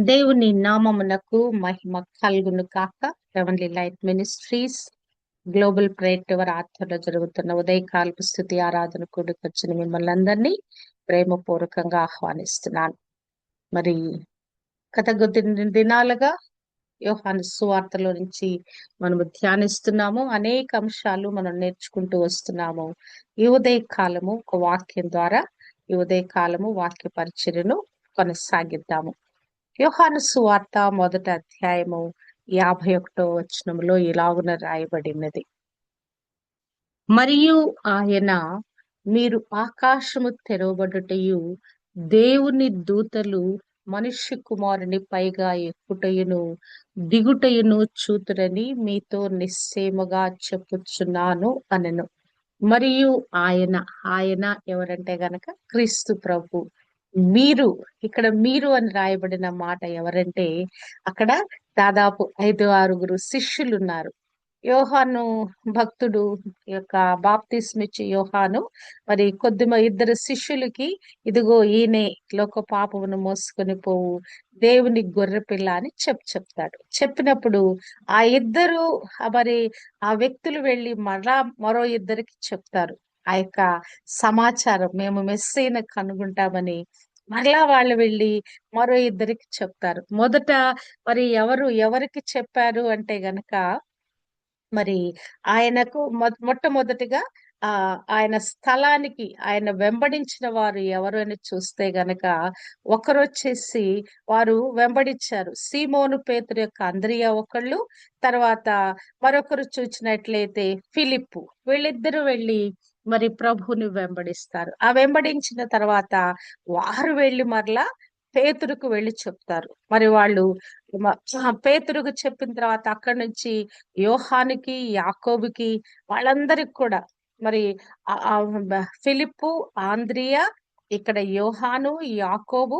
దేవుని నామమునకు మహిమ కలుగును కాక. Heavenly light ministries global prayer tower ఆధ్వర్యంలో జరుగుతున్న ఉదయకాలపు స్తుతి ఆరాధన కూడికొచ్చిన మిమ్మల్ని అందరినీ ప్రేమపూర్వకంగా ఆహ్వానిస్తున్నాను. మరి గత కొద్ది దినాలుగా యోహాను సువార్తలో నుంచి మనము ధ్యానిస్తున్నాము. అనేక అంశాలు మనం నేర్చుకుంటూ వస్తున్నాము. ఈ ఉదయ కాలము ఒక వాక్యం ద్వారా ఈ ఉదయ కాలము వాక్య పరిచర్యను కొనసాగిద్దాము. యోహాను సువార్త 1వ అధ్యాయము 51వ వచనములో ఇలాగున రాయబడినది. మరియు ఆయన, మీరు ఆకాశము తెరవబడుటయు దేవుని దూతలు మనుష్య కుమారుని పైగా ఎక్కుటయును దిగుటయును చూతురని మీతో నిశ్చయముగా చెప్పుచున్నాను అనెను. మరియు ఆయన ఆయన ఎవరంటే గనక క్రీస్తు ప్రభు. మీరు, ఇక్కడ మీరు అని రాయబడిన మాట ఎవరంటే అక్కడ దాదాపు 5-6 శిష్యులు ఉన్నారు. యోహాను భక్తుడు యొక్క బాప్తిస్మిచ్చి యోహాను మరి ఇద్దరు శిష్యులకి, ఇదిగో ఈయనే లోక పాపమును మోసుకొని పోవు దేవుని గొర్రె పిల్ల అని చెప్తాడు. చెప్పినప్పుడు ఆ ఇద్దరు మరి ఆ వ్యక్తులు వెళ్ళి మరో ఇద్దరికి చెప్తారు ఆ యొక్క సమాచారం, మేము మెస్సీని కనుగొంటామని. మరలా వాళ్ళు వెళ్ళి మరో ఇద్దరికి చెప్తారు. మొదట మరి ఎవరికి చెప్పారు అంటే గనక మరి ఆయనకు మొట్టమొదటిగా ఆయన స్థలానికి ఆయన వెంబడించిన వారు ఎవరు అని చూస్తే గనక ఒకరు వచ్చేసి వారు వెంబడించారు. సీమోను పేతురు యొక్క అంద్రియ ఒకళ్ళు, తర్వాత మరొకరు చూసినట్లయితే ఫిలిప్పు. వీళ్ళిద్దరూ వెళ్ళి మరి ప్రభువుని వెంబడిస్తారు. ఆ వెంబడించిన తర్వాత వారు వెళ్ళి మరలా పేతురుకు వెళ్ళి చెప్తారు. మరి వాళ్ళు పేతురుకు చెప్పిన తర్వాత అక్కడి నుంచి యోహానికి, యాకోబుకి, వాళ్ళందరికి కూడా మరి ఫిలిప్పు, ఆంద్రియా, ఇక్కడ యోహాను, యాకోబు,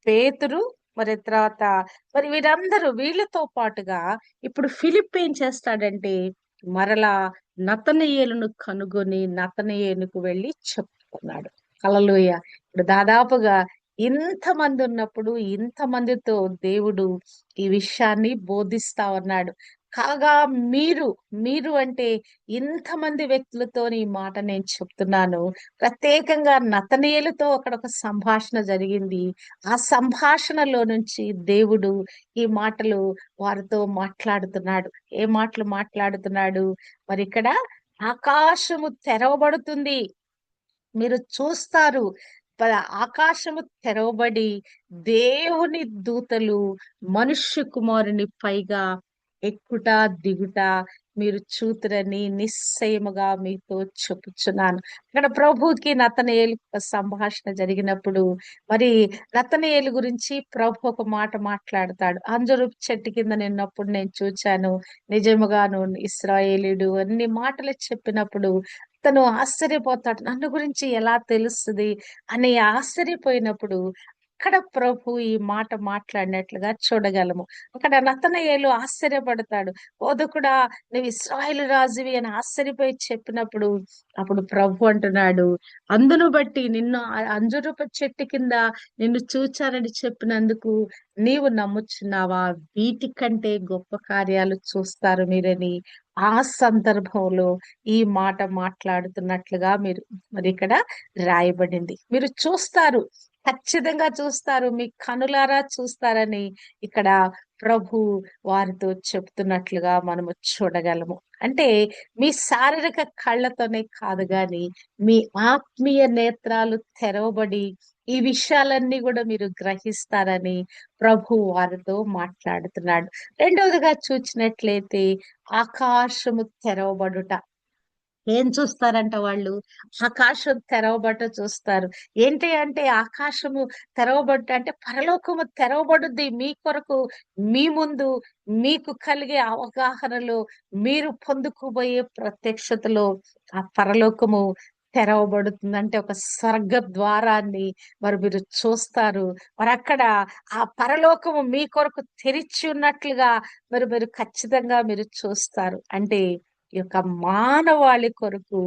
పేతురు, మరి తర్వాత మరి వీళ్ళతో పాటుగా ఇప్పుడు ఫిలిప్ ఏం చేస్తాడంటే మరలా నతనయేలును కనుగొని నతనయేలుకు వెళ్ళి చెప్తున్నాడు. హల్లెలూయా. ఇప్పుడు దాదాపుగా ఇంతమంది ఉన్నప్పుడు ఇంతమందితో దేవుడు ఈ విషయాన్ని బోధిస్తా ఉన్నాడు. కాగా మీరు అంటే ఇంతమంది వ్యక్తులతో ఈ మాట నేను చెప్తున్నాను. ప్రత్యేకంగా నతనయేలుతో అక్కడ ఒక సంభాషణ జరిగింది. ఆ సంభాషణలో నుంచి దేవుడు ఈ మాటలు వారితో మాట్లాడుతున్నాడు. ఏ మాటలు మాట్లాడుతున్నాడు? మరి ఇక్కడ ఆకాశము తెరవబడుతుంది, మీరు చూస్తారు. ఆకాశము తెరవబడి దేవుని దూతలు మనుష్య కుమారుని పైగా ఎక్కుట దిగుట మీరు చూతురని నిశ్చయముగా మీతో చెప్పుచున్నాను. ఇక్కడ ప్రభుకి నతనయేలు సంభాషణ జరిగినప్పుడు మరి నతనయేలు గురించి ప్రభు ఒక మాట మాట్లాడతాడు. అంజూరపు చెట్టు కింద నిన్నప్పుడు నేను చూచాను, నిజముగాను ఇశ్రాయేలీయుడు అన్ని మాటలు చెప్పినప్పుడు తను ఆశ్చర్యపోతాడు. నన్ను గురించి ఎలా తెలుస్తుంది అని ఆశ్చర్యపోయినప్పుడు అక్కడ ప్రభు ఈ మాట మాట్లాడినట్లుగా చూడగలము. అక్కడ నతనయేలు ఆశ్చర్యపడతాడు. బోధకుడా, నువ్వు ఇశ్రాయేలు రాజువి అని ఆశ్చర్యపోయి చెప్పినప్పుడు అప్పుడు ప్రభు అంటున్నాడు, అందును బట్టి నిన్ను అంజూరపు చెట్టు కింద నిన్ను చూచానని చెప్పినందుకు నీవు నమ్ముచున్నావా? వీటికంటే గొప్ప కార్యాలు చూస్తారు మీరని ఆ సందర్భంలో ఈ మాట మాట్లాడుతున్నట్లుగా మరి ఇక్కడ రాయబడింది. మీరు చూస్తారు, ఖచ్చితంగా చూస్తారు, మీ కనులారా చూస్తారని ఇక్కడ ప్రభు వారితో చెప్తున్నట్లుగా మనము చూడగలము. అంటే మీ శారీరక కళ్ళతోనే కాదు గాని మీ ఆత్మీయ నేత్రాలు తెరవబడి ఈ విషయాలన్నీ కూడా మీరు గ్రహిస్తారని ప్రభు వారితో మాట్లాడుతున్నాడు. రెండవదిగా చూసినట్లయితే ఆకాశము తెరవబడుట. ఏం చూస్తారంట వాళ్ళు? ఆకాశం తెరవబట్ట చూస్తారు. ఏంటి అంటే ఆకాశము తెరవబట్ట అంటే పరలోకము తెరవబడుద్ది మీ కొరకు, మీ ముందు, మీకు కలిగే అవగాహనలో, మీరు పొందుకోబోయే ప్రత్యక్షతలో ఆ పరలోకము తెరవబడుతుంది. అంటే ఒక స్వర్గ ద్వారాన్ని మరి మీరు చూస్తారు. మరి అక్కడ ఆ పరలోకము మీ కొరకు తెరిచి ఉన్నట్లుగా మీరు ఖచ్చితంగా మీరు చూస్తారు. అంటే ఈ యొక్క మానవాళి కొరకు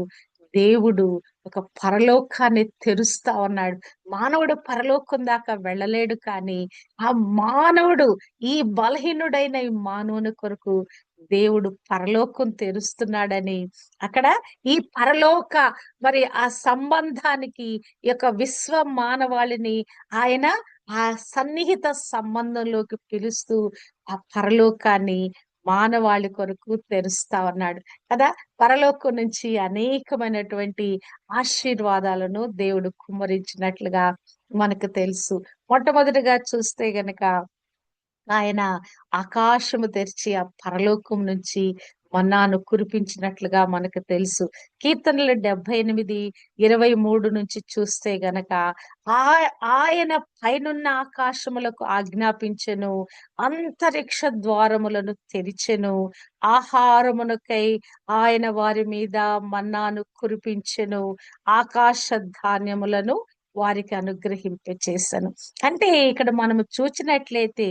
దేవుడు ఒక పరలోకాన్ని తెరుస్తా ఉన్నాడు. మానవుడు పరలోకం దాకా వెళ్ళలేడు, కానీ ఆ మానవుడు, ఈ బలహీనుడైన ఈ మానవుని కొరకు దేవుడు పరలోకం తెరుస్తున్నాడని అక్కడ ఈ పరలోక మరి ఆ సంబంధానికి, ఈ యొక్క విశ్వ మానవాళిని ఆయన ఆ సన్నిహిత సంబంధంలోకి పిలుస్తూ ఆ పరలోకాన్ని మానవాళి కొరకు తెరుస్తా ఉన్నాడు కదా. పరలోకం నుంచి అనేకమైనటువంటి ఆశీర్వాదాలను దేవుడు కుమ్మరించినట్లుగా మనకు తెలుసు. మొట్టమొదటిగా చూస్తే గనక ఆయన ఆకాశము తెరిచి ఆ పరలోకం నుంచి మన్నాను కురిపించినట్లుగా మనకు తెలుసు. కీర్తనలు 78:23 నుంచి చూస్తే గనక ఆ ఆయన పైనున్న ఆకాశములకు ఆజ్ఞాపించెను, అంతరిక్ష ద్వారములను తెరిచెను, ఆహారమునకై ఆయన వారి మీద మన్నాను కురిపించెను, ఆకాశ ధాన్యములను వారికి అనుగ్రహింప చేశాను. అంటే ఇక్కడ మనము చూచినట్లయితే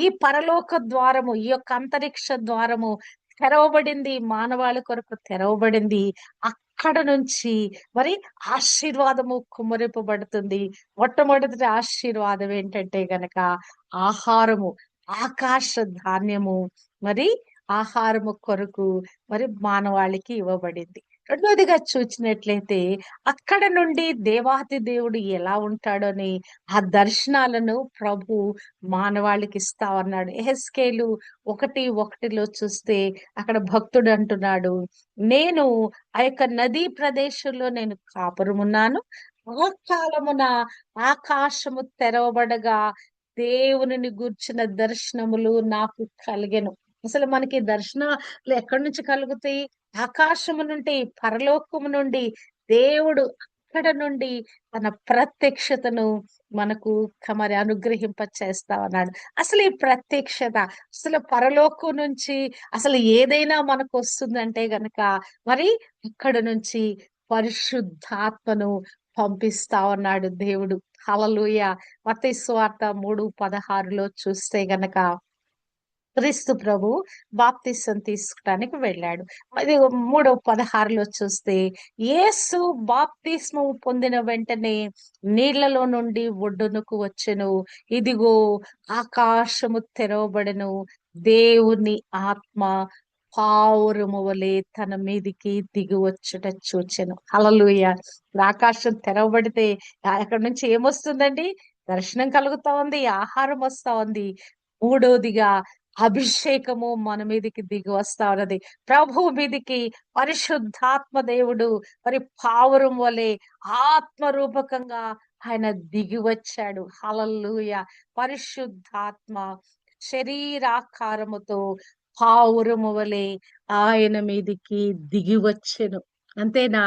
ఈ పరలోక ద్వారము, ఈ యొక్క అంతరిక్ష ద్వారము తెరవబడింది, మానవాళి కొరకు తెరవబడింది. అక్కడ నుంచి మరి ఆశీర్వాదము కుమ్మరింపబడుతుంది. మొట్టమొదటి ఆశీర్వాదం ఏంటంటే గనక ఆహారము, ఆకాశ ధాన్యము, మరి ఆహారము కొరకు మరి మానవాళికి ఇవ్వబడింది. రెండోదిగా చూచినట్లయితే అక్కడ నుండి దేవాతి దేవుడు ఎలా ఉంటాడని ఆ దర్శనాలను ప్రభు మానవాళికి ఇస్తా ఉన్నాడు. యెహెజ్కేలు 1:1 చూస్తే అక్కడ భక్తుడు అంటున్నాడు, నేను ఆ యొక్క నదీ ప్రదేశంలో నేను కాపురమున్నాను, ఆ కాలమున ఆకాశము తెరవబడగా దేవునిని గూర్చిన దర్శనములు నాకు కలిగెను. అసలు మనకి దర్శనాలు ఎక్కడి నుంచి కలుగుతాయి? ఆకాశము నుండి, పరలోకము నుండి దేవుడు అక్కడ నుండి తన ప్రత్యక్షతను మనకు మరి అనుగ్రహింప చేస్తా ఉన్నాడు. అసలు ఈ ప్రత్యక్షత, అసలు పరలోకం నుంచి అసలు ఏదైనా మనకు వస్తుందంటే గనక మరి ఇక్కడ నుంచి పరిశుద్ధాత్మను పంపిస్తా ఉన్నాడు దేవుడు. హల్లెలూయా. మత్తయి సువార్త 3:16 చూస్తే గనక క్రీస్తు ప్రభు బాప్తిసం తీసుకోవడానికి వెళ్ళాడు. అది 3:16 చూస్తే యేసు బాప్తిస్మం పొందిన వెంటనే నీళ్లలో నుండి ఒడ్డునకు వచ్చెను. ఇదిగో ఆకాశము తెరవబడెను, దేవుని ఆత్మ పావురము వలె తన మీదికి దిగి వచ్చుట చూచెను. హల్లెలూయా. ఆకాశం తెరవబడితే అక్కడి నుంచి ఏమొస్తుందండి? దర్శనం కలుగుతా ఉంది, ఆహారం వస్తా ఉంది. మూడోదిగా అభిషేకము మన మీదికి దిగి వస్తా ఉన్నది. ప్రభు మీదికి పరిశుద్ధాత్మ దేవుడు మరి పావురం వలె ఆత్మ రూపకంగా ఆయన దిగి వచ్చాడు. హల్లెలూయా. పరిశుద్ధాత్మ శరీరాకారముతో పావురము వలె ఆయన మీదికి దిగి వచ్చెను. అంతేనా?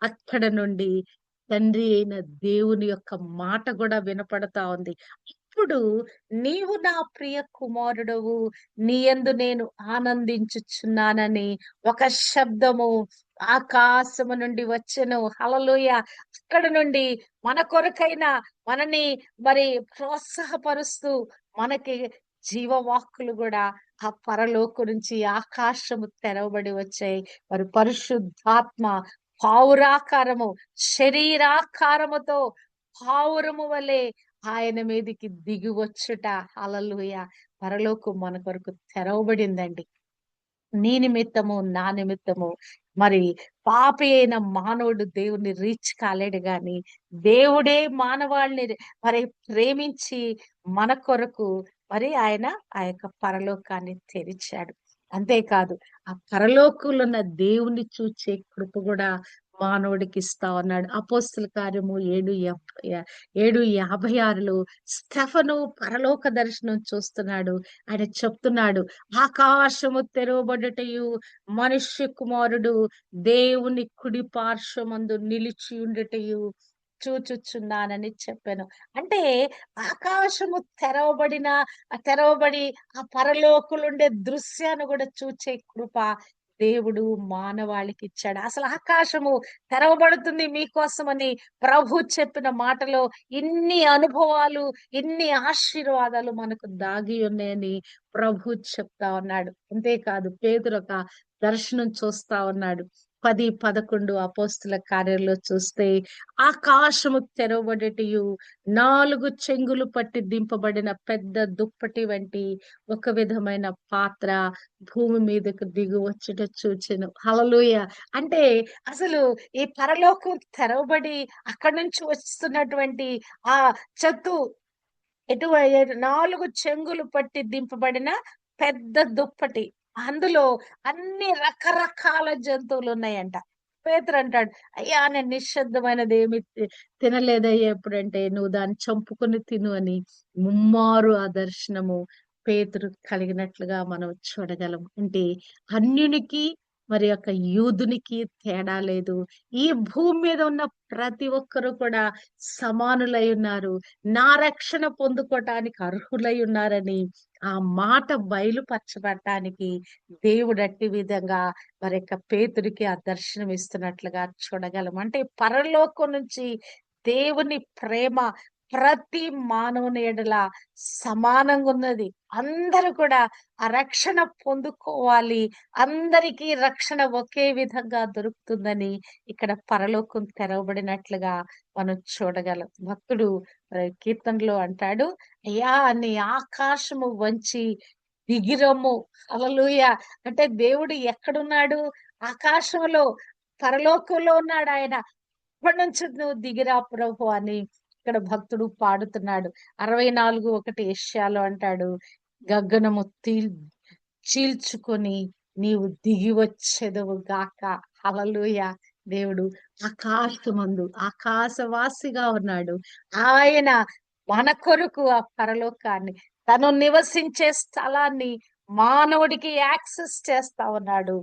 అక్కడ నుండి తండ్రి అయిన దేవుని యొక్క మాట కూడా వినపడతా ఉంది. ఇప్పుడు నీవు నా ప్రియ కుమారుడవు, నీ యందు నేను ఆనందించుచున్నానని ఒక శబ్దము ఆకాశము నుండి వచ్చెను. హల్లెలూయా. అక్కడ నుండి మన కొరకైన మనని మరి ప్రోత్సాహపరుస్తూ మనకి జీవవాక్కులు కూడా ఆ పరలోకం నుంచి ఆకాశము తెరవబడి వచ్చాయి. మరి పరిశుద్ధాత్మ పావురాకారము, శరీరాకారముతో పావురము వలె ఆయన మీదికి దిగి వచ్చుట. హల్లెలూయా. పరలోకం మన కొరకు తెరవబడిందండి. నీ నిమిత్తము, నా నిమిత్తము. మరి పాపి అయిన మానవుడు దేవుణ్ణి రీచ్ కాలేడు గాని దేవుడే మానవాళిని మరి ప్రేమించి మన కొరకు మరి ఆయన ఆ యొక్క పరలోకాన్ని తెరిచాడు. అంతేకాదు, ఆ పరలోకంలో ఉన్న దేవుని చూచే కృప కూడా మానవుడికి ఇస్తా ఉన్నాడు. అపోస్తుల కార్యము 7:56 స్టెఫను పరలోక దర్శనం చూస్తున్నాడు. ఆయన చెప్తున్నాడు, ఆకాశము తెరవబడుటయు, మనుష్య కుమారుడు దేవుని కుడి పార్శ్వమందు నిలిచి ఉండుటయు చూచుచున్నానని చెప్పాను. అంటే ఆకాశము తెరవబడి ఆ పరలోకులుండే దృశ్యాన్ని కూడా చూచే కృప దేవుడు మానవాళికి ఇచ్చాడు. అసలు ఆకాశము తెరవబడుతుంది మీకోసమని ప్రభు చెప్పిన మాటలో ఇన్ని అనుభవాలు, ఇన్ని ఆశీర్వాదాలు మనకు దాగి ఉన్నాయని ప్రభు చెప్తా ఉన్నాడు. అంతేకాదు, పేతురు ఒక దర్శనం చూస్తా ఉన్నాడు. 10, 11 అపోస్తుల కార్యాల్లో చూస్తే ఆకాశము తెరవబడేటియు 4 చెంగులు పట్టి దింపబడిన పెద్ద దుప్పటి వంటి ఒక విధమైన పాత్ర భూమి మీదకు దిగి వచ్చుట చూచెను. హల్లెలూయా! అంటే అసలు ఈ పరలోకం తెరవబడి అక్కడి నుంచి వస్తున్నటువంటి ఆ చతు ఎటు 4 చెంగులు పట్టి దింపబడిన పెద్ద దుప్పటి. అందులో అన్ని రకరకాల జంతువులున్నాయంట. పేతురంటాడు, "అయ్యా! నేను నిశ్శబ్దమైనదేమి తినలేదయ్యా ఎప్పుడంటే, నువ్వు దాన్ని చంపుకొని తిను" అని ముమ్మారు ఆ దర్శనము పేతురుకి కలిగినట్లుగా మనం చూడగలం. అంటే అన్యునికి మరి యొక్క యూదునికి తేడా లేదు. ఈ భూమి మీద ఉన్న ప్రతి ఒక్కరు కూడా సమానులై ఉన్నారు. నా రక్షణ పొందుకోటానికి అర్హులై ఉన్నారని ఆ మాట బయలుపరచబడటానికి దేవుడు అట్టి విధంగా మరి యొక్క పేతురికి ఆ దర్శనం ఇస్తున్నట్లుగా చూడగలం. అంటే పరలోకం నుంచి దేవుని ప్రేమ ప్రతి మానవుని ఎడల సమానంగా ఉన్నది. అందరూ కూడా ఆ రక్షణ పొందుకోవాలి. అందరికీ రక్షణ ఒకే విధంగా దొరుకుతుందని ఇక్కడ పరలోకం తెరవబడినట్లుగా మనం చూడగలం. భక్తుడు కీర్తనలో అంటాడు, అయ్యా నీ ఆకాశము వంచి దిగిరమ్ము. హల్లెలూయా! అంటే దేవుడు ఎక్కడున్నాడు? ఆకాశంలో, పరలోకంలో ఉన్నాడు ఆయన. అక్కడి నుంచి నువ్వు దిగిరా ప్రభు అని ఇక్కడ భక్తుడు పాడుతున్నాడు. 64:1 యెషయాలో అంటాడు, గగనము చీల్చుకొని నీవు దిగి వచ్చెదవు గాక. హల్లెలూయా! దేవుడు ఆకాశమందు ఆకాశవాసిగా ఉన్నాడు. ఆయన మన కొరకు ఆ పరలోకాన్ని, తను నివసించే స్థలాన్ని మానవుడికి యాక్సెస్ చేస్తా ఉన్నాడు.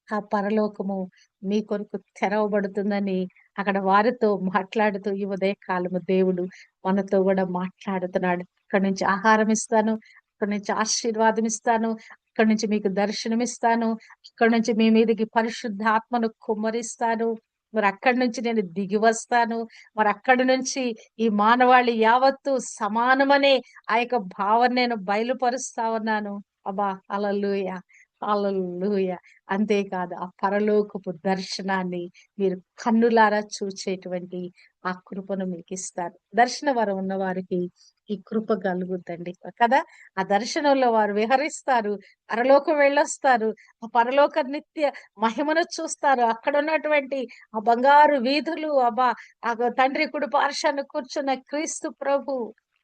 ఆ పరలోకము మీ కొరకు తెరవబడుతుందని అక్కడ వారితో మాట్లాడుతూ ఈ ఉదయకాలము దేవుడు మనతో కూడా మాట్లాడుతున్నాడు. అక్కడి నుంచి ఆహారం ఇస్తాను, అక్కడి నుంచి ఆశీర్వాదం ఇస్తాను, అక్కడి నుంచి మీకు దర్శనం ఇస్తాను, అక్కడి నుంచి మీ మీదకి పరిశుద్ధాత్మను కుమ్మరిస్తాను, మరి అక్కడి నుంచి నేను దిగి వస్తాను, మరి అక్కడి నుంచి ఈ మానవాళి యావత్తు సమానమనే ఆ యొక్క భావన నేను బయలుపరుస్తా ఉన్నాను. అబ్బా హల్లెలూయా! హల్లెలూయా! అంతేకాదు ఆ పరలోకపు దర్శనాన్ని మీరు కన్నులారా చూచేటువంటి ఆ కృపను మీకిస్తారు. దర్శన వరం ఉన్న వారికి ఈ కృప కలుగుద్దండి కదా! ఆ దర్శనంలో వారు విహరిస్తారు. పరలోకం వెళ్ళొస్తారు. ఆ పరలోక నిత్య మహిమను చూస్తారు. అక్కడ ఉన్నటువంటి ఆ బంగారు వీధులు అబ్బా! ఆ తండ్రి కుడి పార్శ్వాన కూర్చున్న క్రీస్తు ప్రభు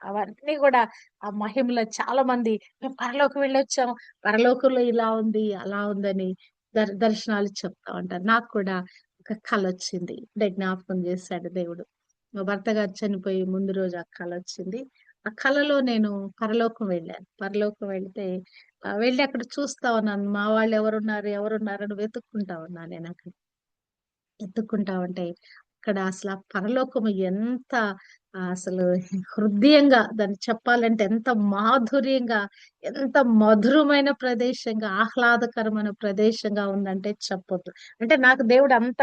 అవన్నీ కూడా ఆ మహిమలో చాలా మంది మేము పరలోకం వెళ్ళొచ్చాం. పరలోకంలో ఇలా ఉంది, అలా ఉందని దర్శనాలు చెప్తా ఉంటారు. నాకు కూడా ఒక కలొచ్చింది. అంటే జ్ఞాపకం చేశాడు దేవుడు. మా భర్త గారు చనిపోయి ముందు రోజు ఆ కలొచ్చింది. ఆ కలలో నేను పరలోకం వెళ్ళాను. పరలోకం వెళ్తే వెళ్లి అక్కడ చూస్తా ఉన్నాను. మా వాళ్ళు ఎవరున్నారు, ఎవరున్నారని వెతుక్కుంటా ఉన్నా నేనక్కడ. ఎత్తుకుంటా ఉంటే అక్కడ అసలు ఆ పరలోకము ఎంత అసలు హృదయంగా దాన్ని చెప్పాలంటే ఎంత మాధుర్యంగా, ఎంత మధురమైన ప్రదేశంగా, ఆహ్లాదకరమైన ప్రదేశంగా ఉందంటే చెప్పొద్దు. అంటే నాకు దేవుడు అంత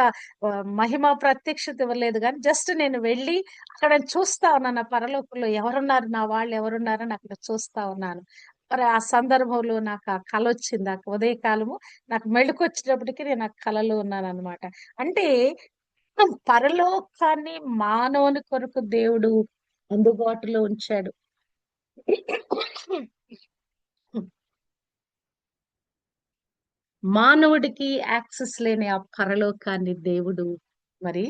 మహిమ ప్రత్యక్షత ఇవ్వలేదు గానీ జస్ట్ నేను వెళ్ళి అక్కడ చూస్తా ఉన్నాను. ఆ పరలోకంలో ఎవరున్నారు, నా వాళ్ళు ఎవరున్నారని అక్కడ చూస్తా ఉన్నాను. మరి ఆ సందర్భంలో నాకు ఆ కలొచ్చింది. ఆ ఉదయకాలము నాకు మెలుకువొచ్చేటప్పటికి నేను ఆ కలలో ఉన్నాననమాట. అంటే పరలోకాన్ని మానవుని కొరకు దేవుడు అందుబాటులో ఉంచాడు. మానవుడికి యాక్సెస్ లేని ఆ పరలోకాన్ని దేవుడు మరి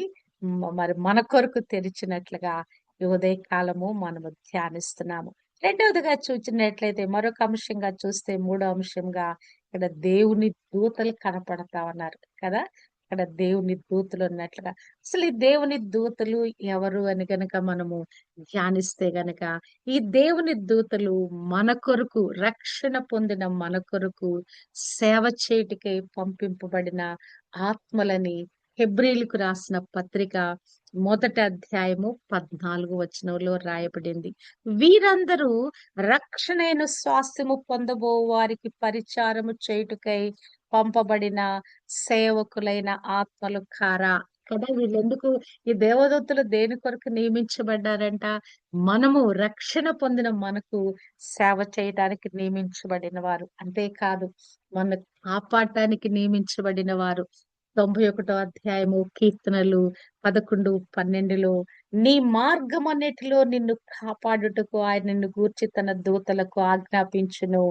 మరి మన కొరకు తెరిచినట్లుగా ఈ ఉదయకాలము మనము ధ్యానిస్తున్నాము. రెండవదిగా చూచినట్లయితే మరొక అంశంగా చూస్తే మూడో అంశంగా ఇక్కడ దేవుని దూతలు కనపడతా ఉన్నారు కదా! ఇక్కడ దేవుని దూతలు ఉన్నట్లుగా. అసలు ఈ దేవుని దూతలు ఎవరు అని గనక మనము ధ్యానిస్తే గనక ఈ దేవుని దూతలు మన కొరకు రక్షణ పొందిన మన కొరకు సేవ చేయుటకై పంపింపబడిన ఆత్మలని హెబ్రీయులకు రాసిన పత్రిక మొదటి అధ్యాయము 14 వచనంలో రాయబడింది. వీరందరూ రక్షణైన స్వాస్థ్యము పొందబో వారికి పరిచారము చేయుటకై పంపబడిన సేవకులైన ఆత్మలు కారా కదా! వీళ్ళెందుకు ఈ దేవదూతలు దేని కొరకు నియమించబడ్డారంట? మనము రక్షణ పొందిన మనకు సేవ చేయడానికి నియమించబడిన వారు. అంతేకాదు మనల్ని కాపాడటానికి నియమించబడిన వారు. 91 అధ్యాయము కీర్తనలు 11, 12లో నీ మార్గమన్నిటిలో నిన్ను కాపాడుటకు ఆయన నిన్ను గూర్చి తన దూతలకు ఆజ్ఞాపించును.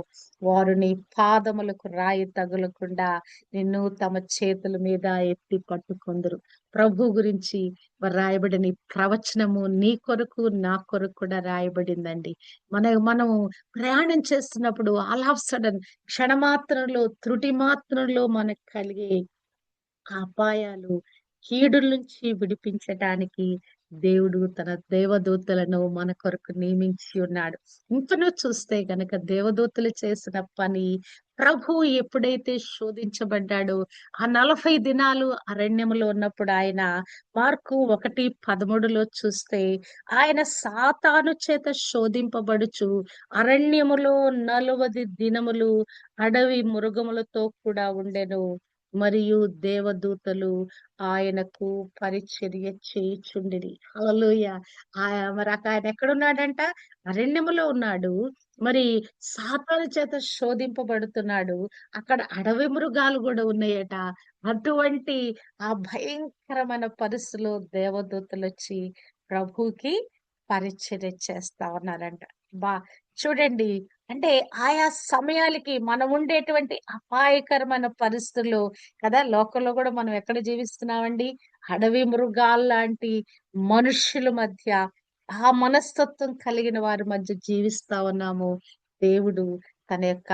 వారు నీ పాదములకు రాయి తగులకుండా నిన్ను తమ చేతుల మీద ఎత్తి పట్టుకొందురు. ప్రభు గురించి రాయబడిన ఈ ప్రవచనము నీ కొరకు నా కొరకు కూడా రాయబడిందండి. మనము ప్రయాణం చేస్తున్నప్పుడు ఆల్ ఆఫ్ సడన్ క్షణమాత్రంలో త్రుటి మాత్రంలో మనకు కలిగే అపాయాలు, కీడుల నుంచి విడిపించటానికి దేవుడు తన దేవదూతలను మన కొరకు నియమించి ఉన్నాడు. ఇంకనూ చూస్తే గనక దేవదూతలు చేసిన పని, ప్రభు ఎప్పుడైతే శోధించబడ్డాడో ఆ 40 దినాలు అరణ్యములో ఉన్నప్పుడు ఆయన మార్కు 1:13లో చూస్తే ఆయన సాతాను చేత శోధింపబడుచు అరణ్యములో 40 దినములు అడవి మృగములతో కూడా ఉండెను. మరియు దేవదూతలు ఆయనకు పరిచర్య చేయుచుండిరి. హల్లెలూయా. మరి ఆయన ఎక్కడున్నాడంట? అరణ్యములో ఉన్నాడు. మరి సాతాను చేత శోధింపబడుతున్నాడు. అక్కడ అడవి మృగాలు కూడా ఉన్నాయట. అటువంటి ఆ భయంకరమైన పరిస్థితిలో దేవదూతలొచ్చి ప్రభువుకి పరిచర్య చేస్తా ఉన్నారంట. బా చూడండి. అంటే ఆయా సమయాలకి మనం ఉండేటువంటి అపాయకరమైన పరిస్థితుల్లో కదా! లోకంలో కూడా మనం ఎక్కడ జీవిస్తున్నామండి? అడవి మృగాల్లాంటి మనుష్యుల మధ్య, ఆ మనస్తత్వం కలిగిన వారి మధ్య జీవిస్తా ఉన్నాము. దేవుడు తన యొక్క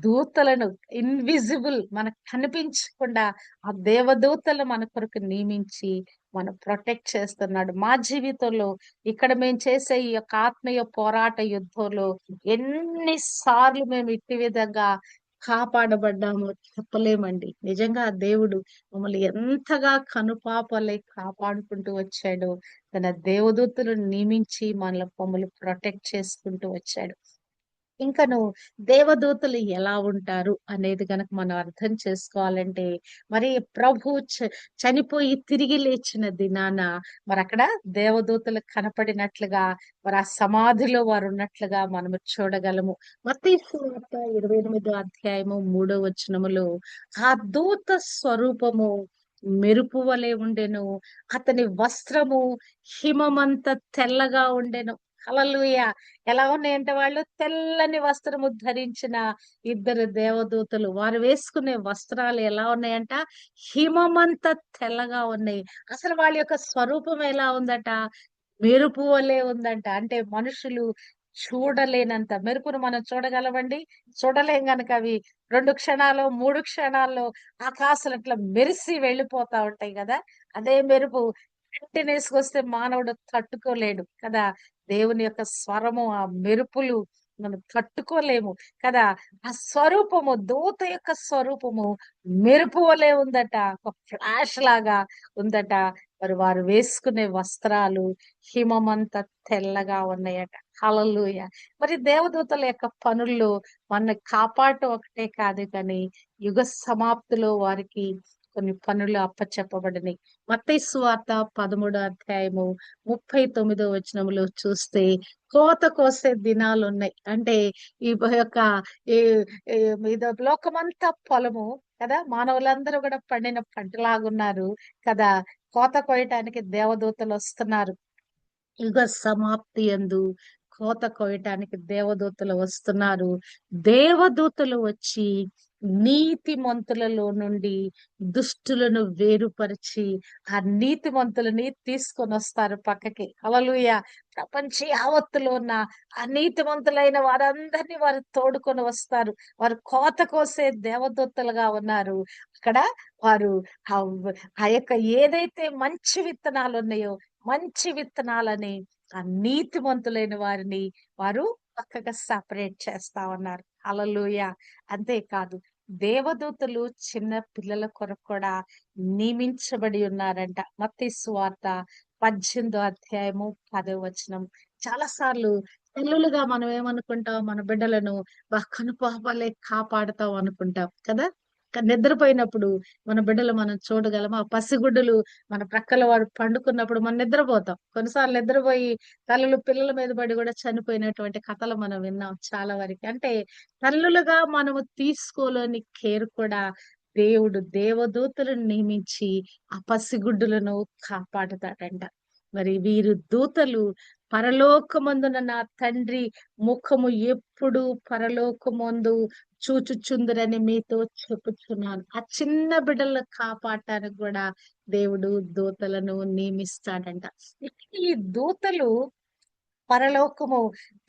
దూతలను ఇన్విజిబుల్ మనకు కనిపించకుండా ఆ దేవదూతలు మన కొరకు నియమించి మనం ప్రొటెక్ట్ చేస్తున్నాడు. మా జీవితంలో ఇక్కడ మేము చేసే ఈ యొక్క ఆత్మీయ పోరాట యుద్ధంలో ఎన్ని సార్లు మేము ఇట్టి విధంగా కాపాడబడ్డామో చెప్పలేమండి. నిజంగా ఆ దేవుడు మమ్మల్ని ఎంతగా కనుపాపలై కాపాడుకుంటూ వచ్చాడో, తన దేవదూతలను నియమించి మమ్మల్ని ప్రొటెక్ట్ చేసుకుంటూ వచ్చాడు. ఇంకను దేవదూతలు ఎలా ఉంటారు అనేది గనక మనం అర్థం చేసుకోవాలంటే, మరి ప్రభు చనిపోయి తిరిగి లేచిన దినాన మరక్కడ దేవదూతలు కనపడినట్లుగా, మరి ఆ సమాధిలో వారు ఉన్నట్లుగా మనము చూడగలము. మత్తయి సువార్త 28 అధ్యాయము 3 వచనములో ఆ దూత స్వరూపము మెరుపు వలె ఉండెను. అతని వస్త్రము హిమమంత తెల్లగా ఉండెను. హల్లెలూయా. ఎలా ఉన్నాయంటే వాళ్ళు తెల్లని వస్త్రము ధరించిన ఇద్దరు దేవదూతలు. వారు వేసుకునే వస్త్రాలు ఎలా ఉన్నాయంట? హిమమంత తెల్లగా ఉన్నాయి. అసలు వాళ్ళ యొక్క స్వరూపం ఎలా ఉందట? మెరుపు వలె ఉందంట. అంటే మనుషులు చూడలేనంత మెరుపును మనం చూడగలమండి? చూడలేం గనక అవి 2 క్షణాల్లో, 3 క్షణాల్లో ఆకాశాలు అట్లా మెరిసి వెళ్ళిపోతా ఉంటాయి గదా! అదే మెరుపు కంటిన్యూస్‌గొస్తే మానవుడు తట్టుకోలేడు కదా! దేవుని యొక్క స్వరము, ఆ మెరుపులు మనం తట్టుకోలేము కదా! ఆ స్వరూపము దూత యొక్క స్వరూపము మెరుపు వలె ఉందట. ఒక ఫ్లాష్ లాగా ఉందట. మరి వారు వేసుకునే వస్త్రాలు హిమమంత తెల్లగా ఉన్నాయట. హల్లెలూయా. మరి దేవదూతల యొక్క పనుల్లో మనల్ని కాపాడటం ఒకటే కాదు కానీ, యుగ సమాప్తిలో వారికి కొన్ని పనులు అప్పచెప్పబడినాయి. మత్తయి సువార్త 13 అధ్యాయము 39 వచనములో చూస్తే కోత కోసే దినాలున్నాయి. అంటే ఈ యొక్క ఈ ఈ ఇది లోకమంతా పొలము కదా! మానవులందరూ కూడా పండిన పంటలాగున్నారు కదా! కోత కోయటానికి దేవదూతలొస్తున్నారు. యుగ సమాప్తి యందు కోత కోయటానికి దేవదూతలు వస్తున్నారు. దేవదూతలు వచ్చి నీతిమంతులలో నుండి దుష్టులను వేరుపరిచి ఆ నీతిమంతులని తీసుకొని వస్తారు పక్కకి. హల్లెలూయా. ప్రపంచ యావత్తులో ఉన్న ఆ నీతిమంతులైన వారందరినీ వారు తోడుకొని వస్తారు. వారు కోత కోసే దేవదూతలుగా ఉన్నారు. అక్కడ వారు ఆ యొక్క ఏదైతే మంచి విత్తనాలు ఉన్నాయో మంచి విత్తనాలని ఆ నీతిమంతులైన వారిని వారు పక్కగా సెపరేట్ చేస్తా ఉన్నారు. హల్లెలూయా. అంతేకాదు దేవదూతలు చిన్న పిల్లల కొరకు కూడా నియమించబడి ఉన్నారంట. మత్తయి సువార్త 18 అధ్యాయము 10 వచనం. చాలా సార్లు తల్లులుగా మనం ఏమనుకుంటాం? మన బిడ్డలను కనుపాపలే కాపాడుతాం అనుకుంటాం కదా! నిద్రపోయినప్పుడు మన బిడ్డలు మనం చూడగలం. ఆ పసిగుడ్డులు మన ప్రక్కల వాడు పండుకున్నప్పుడు మనం నిద్రపోతాం. కొన్నిసార్లు నిద్రపోయి తల్లులు పిల్లల మీద పడి కూడా చనిపోయినటువంటి కథలు మనం విన్నాం చాలా వరకి. అంటే తల్లులుగా మనము తీసుకోలేని కేర్ కూడా దేవుడు దేవదూతలను నియమించి ఆ పసిగుడ్డులను కాపాడుతాడంట. మరి వీరు దూతలు పరలోకమందున నా తండ్రి ముఖము ఎప్పుడు పరలోకమందు చూచుచుందురని మీతో చెప్పుచున్నాను. ఆ చిన్న బిడ్డలను కాపాడటానికి కూడా దేవుడు దూతలను నియమిస్తాడంట. ఈ దూతలు పరలోకము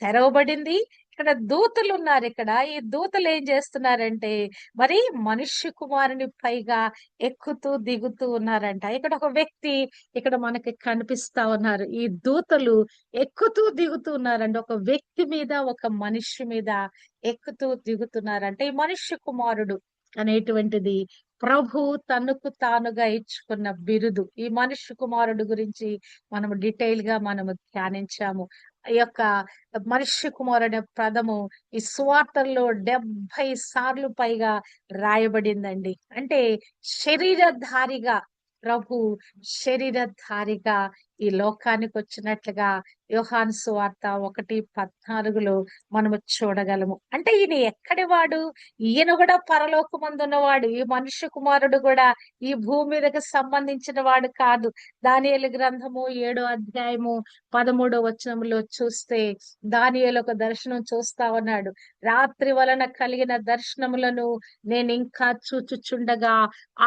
తెరవబడింది. ఇక్కడ దూతలు ఉన్నారు. ఇక్కడ ఈ దూతలు ఏం చేస్తున్నారంటే మరి మనుష్య కుమారుని పైగా ఎక్కుతూ దిగుతూ ఉన్నారంట. ఇక్కడ ఒక వ్యక్తి ఇక్కడ మనకి కనిపిస్తా ఉన్నారు. ఈ దూతలు ఎక్కుతూ దిగుతూ ఉన్నారంట. ఒక వ్యక్తి మీద, ఒక మనిషి మీద ఎక్కుతూ దిగుతున్నారంట. ఈ మనుష్య కుమారుడు అనేటువంటిది ప్రభు తనకు తానుగా ఇచ్చుకున్న బిరుదు. ఈ మనుష్య కుమారుడు గురించి మనము డీటెయిల్ గా మనము ధ్యానించాము. ఈ యొక్క మనుష్య కుమారుడు పదము ఈ సువార్తల్లో 70 సార్లు పైగా రాయబడిందండి. అంటే శరీరధారిగా ప్రభు శరీరధారిగా ఈ లోకానికి వచ్చినట్లుగా యోహాను సువార్త 1:14 మనము చూడగలము. అంటే ఈయన ఎక్కడి వాడు? ఈయన కూడా పరలోకమందున్నవాడు. ఈ మనుష్య కుమారుడు కూడా ఈ భూమి మీదకి సంబంధించిన వాడు కాదు. దానియేలు గ్రంథము 7:13 చూస్తే దానియేలు ఒక దర్శనం చూస్తా ఉన్నాడు. రాత్రి వలన కలిగిన దర్శనములను నేను ఇంకా చూచుచుండగా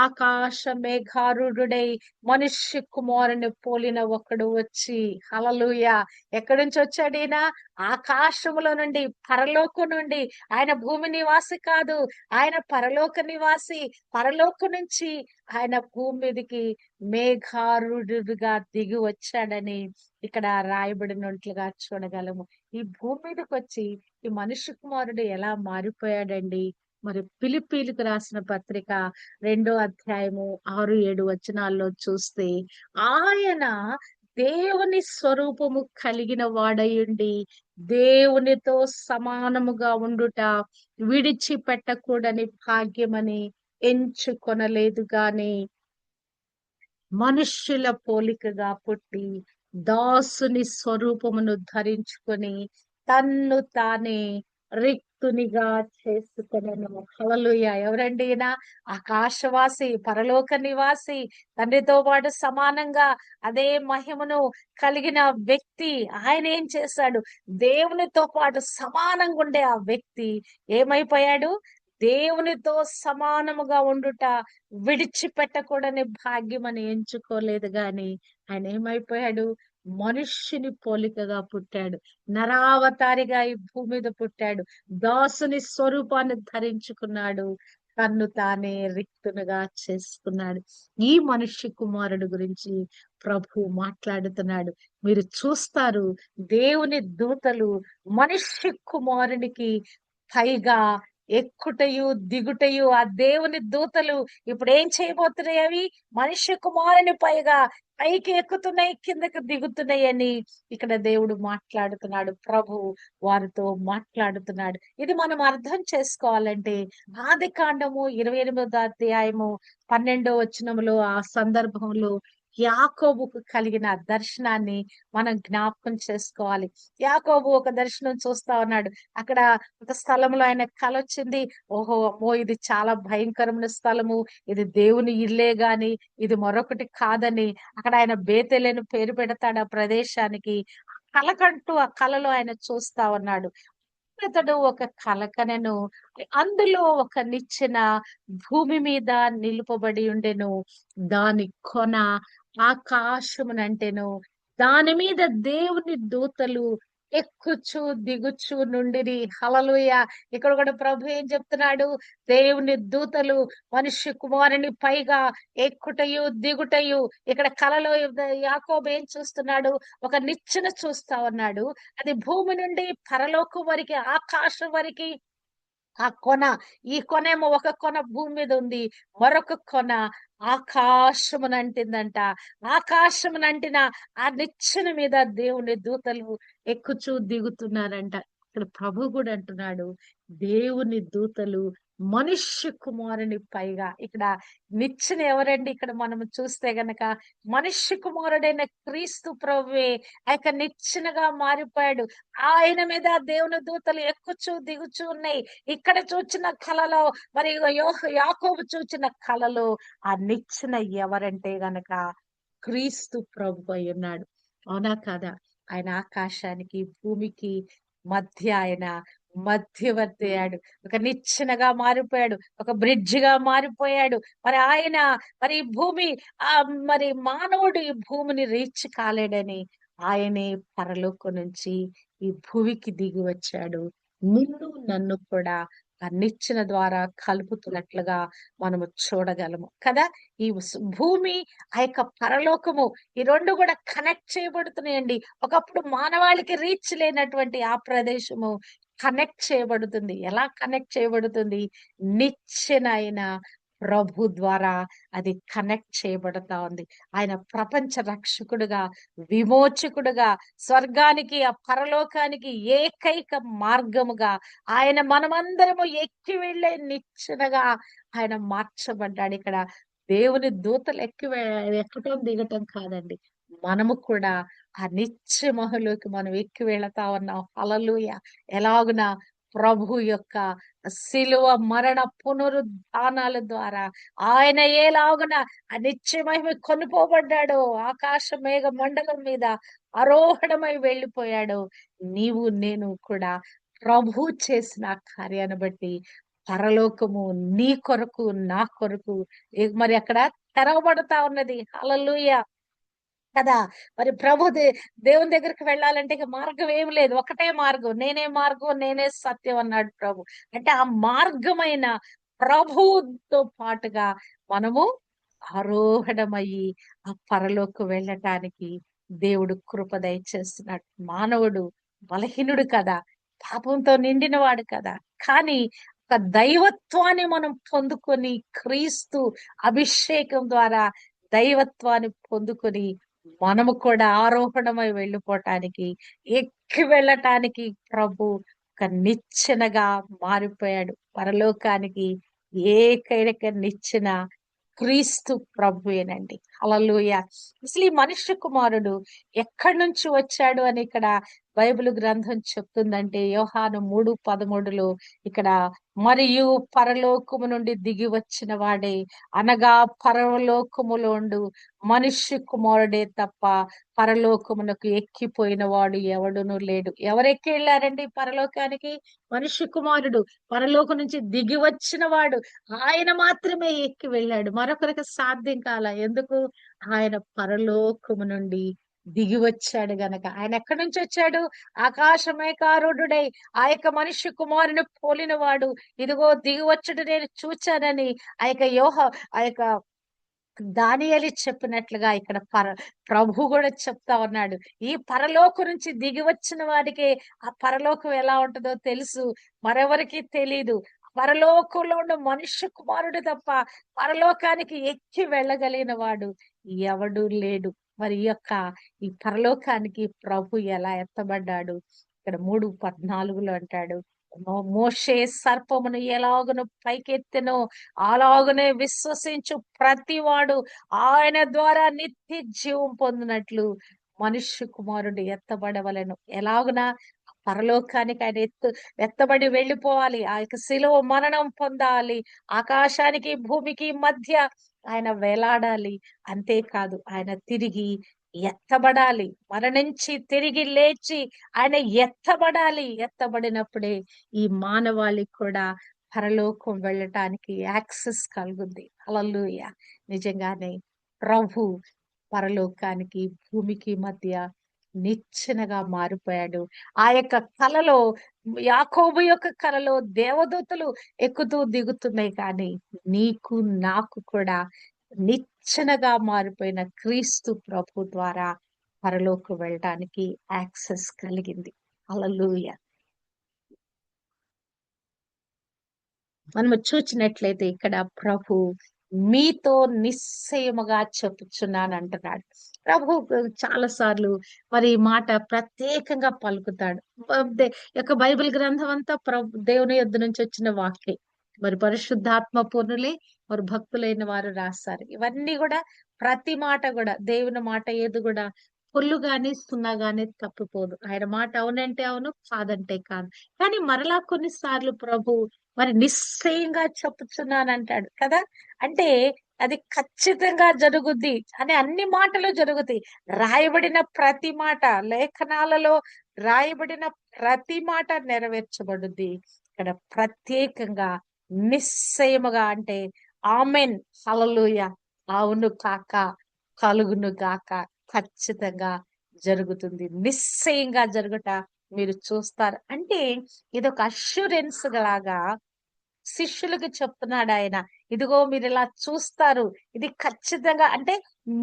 ఆకాశ మేఘారూఢుడై మనుష్య కుమారుని పోలిన ఒకడు వచ్చి, హల్లెలూయా, ఎక్కడి నుంచి వచ్చాడు ఈయన? ఆకాశములో నుండి, పరలోకం నుండి. ఆయన భూమి నివాసి కాదు, ఆయన పరలోక నివాసి. పరలోకం నుంచి ఆయన భూమి మీదకి మేఘారూఢుడుగా దిగి వచ్చాడని ఇక్కడ రాయబడినట్లుగా చూడగలము. ఈ భూమి మీదకి వచ్చి ఈ మనుష్య కుమారుడు ఎలా మారిపోయాడండి? మరి ఫిలిప్పీలకు రాసిన పత్రిక 2:6-7 చూస్తే ఆయన దేవుని స్వరూపము కలిగిన వాడయుండి దేవునితో సమానముగా ఉండుట విడిచిపెట్టకూడని భాగ్యమని ఎంచుకొనలేదు గాని మనుష్యుల పోలికగా పుట్టి దాసుని స్వరూపమును ధరించుకొని తన్ను తానే రిక్తునిగా చేసుకొనెను. హల్లెలూయా. ఎవరండి ఈయన? ఆకాశవాసి, పరలోక నివాసి, తండ్రితో పాటు సమానంగా అదే మహిమను కలిగిన వ్యక్తి. ఆయన ఏం చేశాడు? దేవునితో పాటు సమానంగా ఉండే ఆ వ్యక్తి ఏమైపోయాడు? దేవునితో సమానముగా ఉండుట విడిచిపెట్టకూడని భాగ్యం అని ఎంచుకోలేదు గాని ఆయన ఏమైపోయాడు? మనుష్యుని పోలికగా పుట్టాడు. నరావతారిగా ఈ భూమి మీద పుట్టాడు. దాసుని స్వరూపాన్ని ధరించుకున్నాడు. తన్ను తానే రిక్తునుగా చేసుకున్నాడు. ఈ మనుష్య కుమారుడు గురించి ప్రభు మాట్లాడుతున్నాడు. మీరు చూస్తారు, దేవుని దూతలు మనుష్య కుమారునికి పైగా ఎక్కుటయు దిగుటయు ఆ దేవుని దూతలు ఇప్పుడు ఏం చేయబోతున్నాయి? అవి మనుష్య కుమారుని పైగా పైకి ఎక్కుతున్నాయి, కిందకి దిగుతున్నాయి అని ఇక్కడ దేవుడు మాట్లాడుతున్నాడు. ప్రభు వారితో మాట్లాడుతున్నాడు. ఇది మనం అర్థం చేసుకోవాలంటే ఆదికాండము 28:12 ఆ సందర్భంలో యాకోబుకు కలిగిన దర్శనాన్ని మనం జ్ఞాపకం చేసుకోవాలి. యాకోబు ఒక దర్శనం చూస్తా ఉన్నాడు. అక్కడ ఒక స్థలంలో ఆయన కల వచ్చింది. ఓహో అమ్మో, ఇది చాలా భయంకరమైన స్థలము, ఇది దేవుని ఇల్లే గాని ఇది మరొకటి కాదని అక్కడ ఆయన బేతేలేని పేరు పెడతాడు ఆ ప్రదేశానికి. కలకంటూ ఆ కలలో ఆయన చూస్తా ఉన్నాడు. అతడు ఒక కలకనెను, అందులో ఒక నిచ్చెన భూమి మీద నిలుపబడి ఉండెను. దాని కొన ఆకాశమునంటెను. దాని మీద దేవుని దూతలు ఎక్కుచు దిగుచు నుండిరి. హల్లెలూయా. ఇక్కడ కూడా ప్రభు ఏం చెప్తున్నాడు? దేవుని దూతలు మనుష్య కుమారుని పైగా ఎక్కుటయు దిగుటయు. ఇక్కడ కలలో యాకోబు ఏం చూస్తున్నాడు? ఒక నిచ్చెన చూస్తా ఉన్నాడు. అది భూమి నుండి పరలోకం వరకు, ఆకాశం వరకు ఆ కొన. ఈ కొనేమో ఒక కొన భూమి మీద ఉంది, మరొక కొన ఆకాశమునంటిందంట. ఆకాశమునంటిన ఆ నిచ్చెన మీద దేవుని దూతలు ఎక్కుచూ దిగుతున్నారంట. ఇక్కడ ప్రభు కూడా అంటున్నాడు, దేవుని దూతలు మనుష్య కుమారుని పైగా. ఇక్కడ నిచ్చెన ఎవరండి? ఇక్కడ మనం చూస్తే గనక మనుష్య కుమారుడైన క్రీస్తు ప్రభువే ఆ యొక్క నిచ్చెనగా మారిపోయాడు. ఆయన మీద దేవుని దూతలు ఎక్కుచూ దిగుచూ ఉన్నాయి. ఇక్కడ చూచిన కలలో, మరి యాకోబు చూచిన కలలో ఆ నిచ్చెన ఎవరంటే గనక క్రీస్తు ప్రభు అయి ఉన్నాడు. అవునా కాదా? ఆయన ఆకాశానికి భూమికి మధ్య ఆయన మధ్యవర్తి అయ్యాడు. ఒక నిచ్చెనగా మారిపోయాడు, ఒక బ్రిడ్జ్ గా మారిపోయాడు. మరి ఆయన, మరి ఈ భూమి, ఆ మరి మానవుడు ఈ భూమిని రీచ్ కాలేడని ఆయనే పరలోకం నుంచి ఈ భూమికి దిగి వచ్చాడు. నిన్ను నన్ను కూడా ఆ నిచ్చెన ద్వారా కలుపుతున్నట్లుగా మనము చూడగలము కదా. ఈ భూమి, ఆ యొక్క పరలోకము, ఈ రెండు కూడా కనెక్ట్ చేయబడుతున్నాయండి. ఒకప్పుడు మానవాళికి రీచ్ లేనటువంటి ఆ ప్రదేశము కనెక్ట్ చేయబడుతుంది. ఎలా కనెక్ట్ చేయబడుతుంది? నిచ్చెన అయిన ప్రభు ద్వారా అది కనెక్ట్ చేయబడతా ఉంది. ఆయన ప్రపంచ రక్షకుడుగా, విమోచకుడుగా, స్వర్గానికి ఆ పరలోకానికి ఏకైక మార్గముగా ఆయన మనమందరము ఎక్కి వెళ్ళే నిచ్చెనగా ఆయన మార్చబడ్డాడు. ఇక్కడ దేవుని దూతలు ఎక్కటం దిగటం కాదండి, మనము కూడా ఆ నిత్య మహలోకి మనం ఎక్కి వెళతా ఉన్నాం. హల్లెలూయా. ఎలాగున ప్రభు యొక్క శిలువ మరణ పునరుద్ధానాల ద్వారా ఆయన ఎలాగున ఆ నిత్య మహిమ కొనుపోబడ్డాడో, ఆకాశ మేఘ మండలం మీద ఆరోహణమై వెళ్ళిపోయాడో, నీవు నేను కూడా ప్రభు చేసిన ఆ కార్యాన్ని బట్టి పరలోకము నీ కొరకు నా కొరకు మరి అక్కడ తెరవబడతా ఉన్నది. హల్లెలూయా కదా. మరి దేవుని దగ్గరికి వెళ్ళాలంటే ఇక మార్గం ఏమి లేదు, ఒకటే మార్గం. నేనే మార్గం, నేనే సత్యం అన్నాడు ప్రభు. అంటే ఆ మార్గమైన ప్రభుతో పాటుగా మనము ఆరోహణమయ్యి ఆ పరలోకి వెళ్ళటానికి దేవుడు కృప దయచేస్తున్నాడు. మానవుడు బలహీనుడు కదా, పాపంతో నిండినవాడు కదా. కానీ ఒక దైవత్వాన్ని మనం పొందుకొని, క్రీస్తు అభిషేకం ద్వారా దైవత్వాన్ని పొందుకొని మనము కూడా ఆరోహణమై వెళ్ళిపోవటానికి, ఎక్కి వెళ్ళటానికి ప్రభు ఒక నిచ్చెనగా మారిపోయాడు. పరలోకానికి ఏకైక నిచ్చెన క్రీస్తు ప్రభువేనండి. హల్లెలూయా. అసలు ఈ మనుష్య కుమారుడు ఎక్కడి నుంచి వచ్చాడు అని ఇక్కడ బైబిల్ గ్రంథం చెప్తుందంటే, యోహాను 3:13 ఇక్కడ మరియు పరలోకము నుండి దిగి వచ్చిన వాడే, అనగా పరలోకములోండు మనుష్య కుమారుడే తప్ప పరలోకమునకు ఎక్కిపోయిన వాడు ఎవడునూ లేడు. ఎవరెక్కి వెళ్ళారండి పరలోకానికి? మనుష్య కుమారుడు. పరలోకం నుంచి దిగి వచ్చిన వాడు ఆయన మాత్రమే ఎక్కి వెళ్ళాడు. మరొకరికి సాధ్యం కాల. ఎందుకు? ఆయన పరలోకము నుండి దిగి వచ్చాడు గనక. ఆయన ఎక్కడి నుంచి వచ్చాడు? ఆకాశమేకారూఢుడై ఆ యొక్క మనుష్య కుమారుని పోలిన వాడు, ఇదిగో దిగి వచ్చుడు నేను చూచానని ఆ యొక్క దానియేలు చెప్పినట్లుగా ఇక్కడ ప్రభు కూడా చెప్తా ఉన్నాడు. ఈ పరలోకం నుంచి దిగి వచ్చిన వాడికి ఆ పరలోకం ఎలా ఉంటుందో తెలుసు, మరెవరికి తెలీదు. పరలోకంలో ఉన్న మనుష్య కుమారుడు తప్ప పరలోకానికి ఎక్కి వెళ్ళగలిగిన వాడు ఎవడు లేడు. మరి ఈ పరలోకానికి ప్రభు ఎలా ఎత్తబడ్డాడు? ఇక్కడ 3:14 అంటాడు, మోషే సర్పమును ఎలాగును పైకెత్తెనో అలాగనే విశ్వసించు ప్రతివాడు ఆయన ద్వారా నిత్య జీవం పొందినట్లు మనుష్య కుమారుడు ఎత్తబడవలెను. ఎలాగున? పరలోకానికి ఆయన ఎత్తబడి వెళ్ళిపోవాలి. ఆ యొక్క శిలువ మరణం పొందాలి. ఆకాశానికి భూమికి మధ్య ఆయన వేలాడాలి. అంతేకాదు, ఆయన తిరిగి ఎత్తబడాలి. మరణించి తిరిగి లేచి ఆయన ఎత్తబడాలి. ఎత్తబడినప్పుడే ఈ మానవాళికి కూడా పరలోకం వెళ్ళటానికి యాక్సెస్ కలుగుద్ది. హల్లెలూయా. నిజంగానే ప్రభు పరలోకానికి భూమికి మధ్య నిచ్చెనగా మారిపోయాడు. ఆ యొక్క కలలో, యాకోబు యొక్క కలలో దేవదూతలు ఎక్కుతూ దిగుతున్నాయి, కానీ నీకు నాకు కూడా నిచ్చెనగా మారిపోయిన క్రీస్తు ప్రభు ద్వారా పరలోకి వెళ్ళటానికి యాక్సెస్ కలిగింది. హల్లెలూయా. మనము చూచినట్లయితే ఇక్కడ ప్రభు మీతో నిశ్చయముగా చెప్పుచున్నాను అంటున్నాడు. ప్రభు చాలా సార్లు మరి ఈ మాట ప్రత్యేకంగా పలుకుతాడు. ఈ యొక్క బైబిల్ గ్రంథం అంతా దేవుని యొద్ద నుంచి వచ్చిన వాక్యే. మరి పరిశుద్ధాత్మ పూర్ణులే మరి భక్తులైన వారు రాస్తారు. ఇవన్నీ కూడా ప్రతి మాట కూడా దేవుని మాట ఏది కూడా పొల్లు గాని సున్నా గాని తప్పిపోదు. ఆయన మాట అవునంటే అవును, కాదంటే కాదు. కానీ మరలా కొన్నిసార్లు ప్రభు మరి నిశ్చయంగా చెప్పుచున్నానంటాడు కదా. అంటే అది ఖచ్చితంగా జరుగుద్ది అని అన్ని మాటలు జరుగుతాయి. రాయబడిన ప్రతి మాట, లేఖనాలలో రాయబడిన ప్రతి మాట నెరవేర్చబడుద్ది. ఇక్కడ ప్రత్యేకంగా నిశ్చయముగా అంటే ఆమెన్, హల్లెలూయా, అవును కాక, కలుగును గాక, ఖచ్చితంగా జరుగుతుంది. నిశ్చయంగా జరుగుట మీరు చూస్తారు. అంటే ఇదొక అష్యూరెన్స్ లాగా శిష్యులకు చెప్తున్నాడు ఆయన. ఇదిగో మీరు ఇలా చూస్తారు. ఇది ఖచ్చితంగా అంటే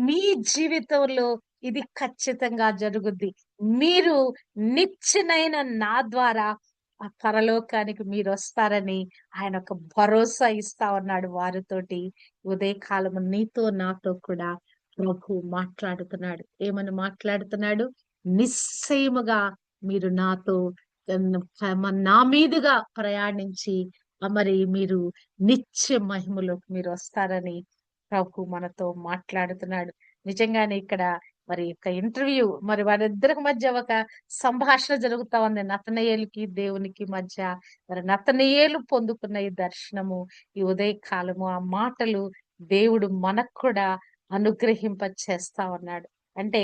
మీ జీవితంలో ఇది ఖచ్చితంగా జరుగుద్ది. మీరు నిత్యునైన నా ద్వారా ఆ పరలోకానికి మీరొస్తారని ఆయన ఒక భరోసా ఇస్తా ఉన్నాడు వారితోటి. ఉదయకాలము నీతో నాతో కూడా ప్రభు మాట్లాడుతున్నాడు. ఏమని మాట్లాడుతున్నాడు? నిశ్చయముగా మీరు నాతో నా మీదుగా ప్రయాణించి మరి మీరు నిత్య మహిమలోకి మీరు వస్తారని ప్రభు మనతో మాట్లాడుతున్నాడు. నిజంగానే ఇక్కడ మరి ఒక ఇంటర్వ్యూ, మరి వారిద్దరికి మధ్య ఒక సంభాషణ జరుగుతా ఉంది. నతనయేలుకి దేవునికి మధ్య. మరి నతనయేలు పొందుకున్న ఈ దర్శనము, ఈ ఉదయ కాలము, ఆ మాటలు దేవుడు మనకు కూడా అనుగ్రహింప చేస్తా ఉన్నాడు. అంటే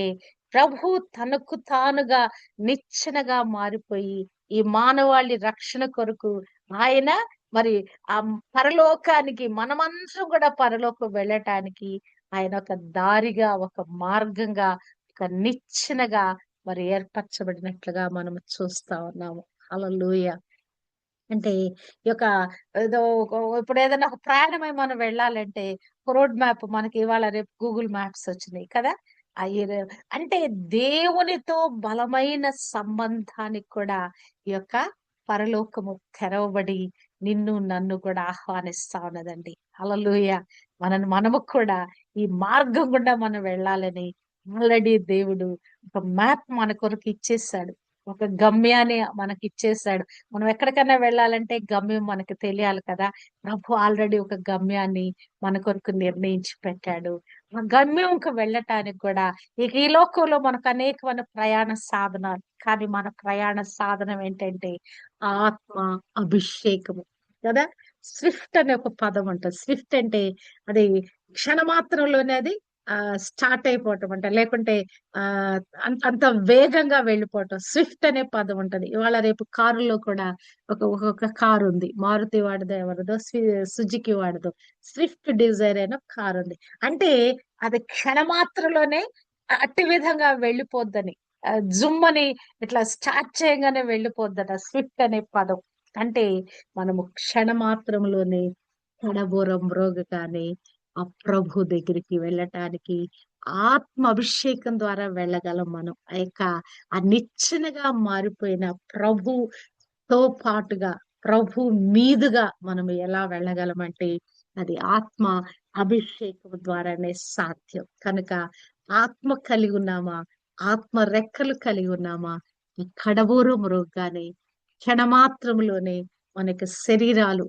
ప్రభు తనకు తానుగా నిచ్చెనగా మారిపోయి ఈ మానవాళి రక్షణ కొరకు ఆయన మరి ఆ పరలోకానికి మనమందరం కూడా పరలోకం వెళ్ళటానికి ఆయన ఒక దారిగా, ఒక మార్గంగా, ఒక నిచ్చెనగా మరి ఏర్పరచబడినట్లుగా మనం చూస్తా ఉన్నాము. హల్లెలూయా. అంటే ఈ యొక్క ఏదో ఇప్పుడు ఏదైనా ఒక ప్రయాణమై మనం వెళ్ళాలంటే రోడ్ మ్యాప్ మనకి ఇవాళ రేపు గూగుల్ మ్యాప్స్ వచ్చినాయి కదా. అయ్యి అంటే దేవునితో బలమైన సంబంధానికి కూడా ఈ యొక్క పరలోకము తెరవబడి నిన్ను నన్ను కూడా ఆహ్వానిస్తా ఉన్నదండి. హల్లెలూయా. మనము కూడా ఈ మార్గం గుండా మనం వెళ్ళాలని ఆల్రెడీ దేవుడు ఒక మ్యాప్ మన కొరకు ఇచ్చేసాడు. ఒక గమ్యాన్ని మనకి ఇచ్చేసాడు. మనం ఎక్కడికైనా వెళ్ళాలంటే గమ్యం మనకు తెలియాలి కదా. ప్రభు ఆల్రెడీ ఒక గమ్యాన్ని మన కొరకు నిర్ణయించి పెట్టాడు. ఆ గమ్యంకి వెళ్ళటానికి కూడా ఇక ఈ లోకంలో మనకు అనేకమైన ప్రయాణ సాధనాలు, కానీ మన ప్రయాణ సాధనం ఏంటంటే ఆత్మ అభిషేకము కదా. స్విఫ్ట్ అనే ఒక పదం ఉంటుంది. స్విఫ్ట్ అంటే అది క్షణమాత్రంలోనే అది స్టార్ట్ అయిపోవటం అంట, లేకుంటే ఆ అంత వేగంగా వెళ్ళిపోవటం. స్విఫ్ట్ అనే పదం ఉంటది. ఇవాళ రేపు కారులో కూడా ఒక కారు ఉంది. మారుతి వాడిదో ఎవరిదో సుజుకి వాడిదో స్విఫ్ట్ డిజైర్ అయిన కారు ఉంది. అంటే అది క్షణమాత్రలోనే అట్టి విధంగా వెళ్ళిపోద్దని, జుమ్ అని ఇట్లా స్టార్ట్ చేయగానే వెళ్ళిపోద్దట స్విఫ్ట్ అనే పదం. అంటే మనము క్షణమాత్రంలోనే తడబోరం మ్రోగగానే ఆ ప్రభు దగ్గరికి వెళ్ళటానికి ఆత్మ అభిషేకం ద్వారా వెళ్ళగలం మనం. ఆ యొక్క ఆ నిచ్చెనగా మారిపోయిన ప్రభుతో పాటుగా, ప్రభు మీదుగా మనం ఎలా వెళ్ళగలమంటే అది ఆత్మ అభిషేకం ద్వారానే సాధ్యం. కనుక ఆత్మ కలిగి ఉన్నామా, ఆత్మ రెక్కలు కలిగి ఉన్నామా, ఈ కడబూరు మృగానే క్షణమాత్రంలోనే మనకి శరీరాలు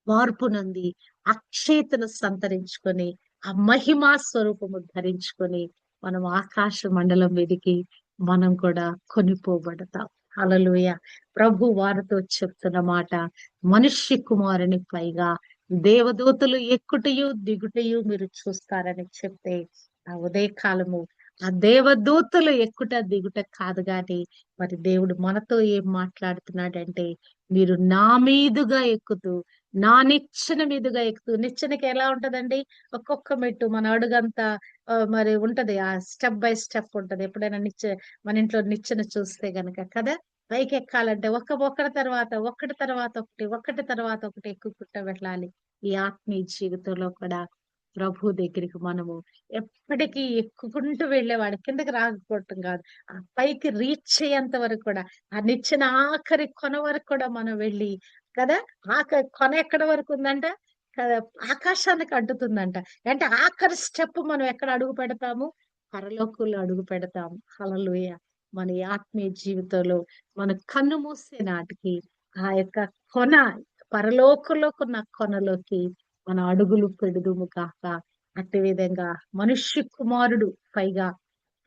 మార్పు నొంది అక్షేతను సంతరించుకొని ఆ మహిమా స్వరూపము ధరించుకొని మనం ఆకాశ మండలం మీదికి మనం కూడా కొనిపోబడతాం. హల్లెలూయా. ప్రభు వారితో చెప్తున్న మాట, మనుష్య కుమారుని పైగా దేవదూతలు ఎక్కుటయు దిగుటయు మీరు చూస్తారని చెప్తే ఆ ఉదయకాలము ఆ దేవదూతలు ఎక్కుట దిగుట కాదు గాని మరి దేవుడు మనతో ఏం మాట్లాడుతున్నాడంటే మీరు నా మీదుగా ఎక్కుతూ, నా నిచ్చెన మీదుగా ఎక్కుతూ. నిచ్చెనకి ఎలా ఉంటదండి? ఒక్కొక్క మెట్టు మన అడుగంతా మరి ఉంటది. ఆ స్టెప్ బై స్టెప్ ఉంటది. ఎప్పుడైనా మన ఇంట్లో నిచ్చెన చూస్తే గనక కదా. పైకి ఎక్కాలంటే ఒకటి తర్వాత ఒకటి తర్వాత ఒకటి, ఒకటి తర్వాత ఒకటి ఎక్కుకుంటూ వెళ్ళాలి. ఈ ఆత్మీయ జీవితంలో కూడా ప్రభు దగ్గరికి మనము ఎప్పటికీ ఎక్కుకుంటూ వెళ్ళేవాడు, కిందకి రాకపోవటం కాదు. ఆ పైకి రీచ్ అయ్యేంత వరకు కూడా, ఆ నిచ్చెన ఆఖరి కొన వరకు కూడా మనం వెళ్ళి కదా. కొన ఎక్కడ వరకు ఉందంట? కదా, ఆకాశానికి అంటుతుందంట. అంటే ఆఖరి స్టెప్ మనం ఎక్కడ అడుగు పెడతాము? పరలోకంలో అడుగు పెడతాము. హల్లెలూయా! మన ఈ ఆత్మీయ జీవితంలో మన కన్ను మూసే నాటికి ఆ యొక్క కొన, పరలోకంలోకున్న కొనలోకి మన అడుగులు పెడుదుము గాక. అట్టి విధంగా మనుష్య కుమారుడు పైగా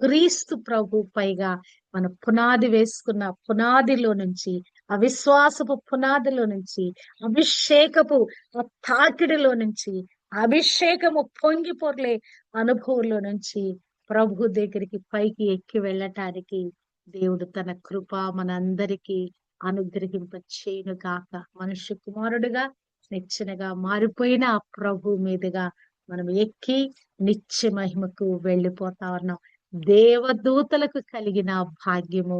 క్రీస్తు ప్రభు పైగా మన పునాది వేసుకున్న పునాదిలో నుంచి, అవిశ్వాసపు పునాదిలో నుంచి, అభిషేకపు ఆ తాకిడిలో నుంచి, అభిషేకము పొంగి పొర్లే అనుభవంలో నుంచి ప్రభు దగ్గరికి పైకి ఎక్కి వెళ్ళటానికి దేవుడు తన కృప మనందరికీ అనుగ్రహింప చేయను గాక. మనుష్య కుమారుడుగా నిచ్చెనగా మారిపోయిన ఆ ప్రభు మీదుగా మనం ఎక్కి నిత్య మహిమకు వెళ్ళిపోతా ఉన్నాం. దేవదూతలకు కలిగిన భాగ్యము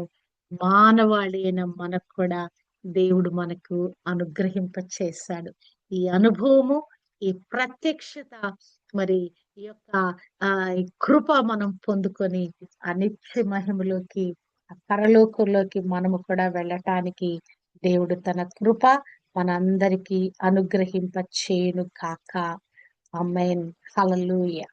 మానవాళి అయిన మనకు కూడా దేవుడు మనకు అనుగ్రహింప చేశాడు. ఈ అనుభవము, ఈ ప్రత్యక్షత, మరి ఈ యొక్క ఈ కృప మనం పొందుకొని ఆ నిత్య మహిమలోకి, ఆ పరలోకంలోకి మనము కూడా వెళ్ళటానికి దేవుడు తన కృప మనందరికీ అనుగ్రహింప చేయను కాక. ఆమేన్. హల్లెలూయా.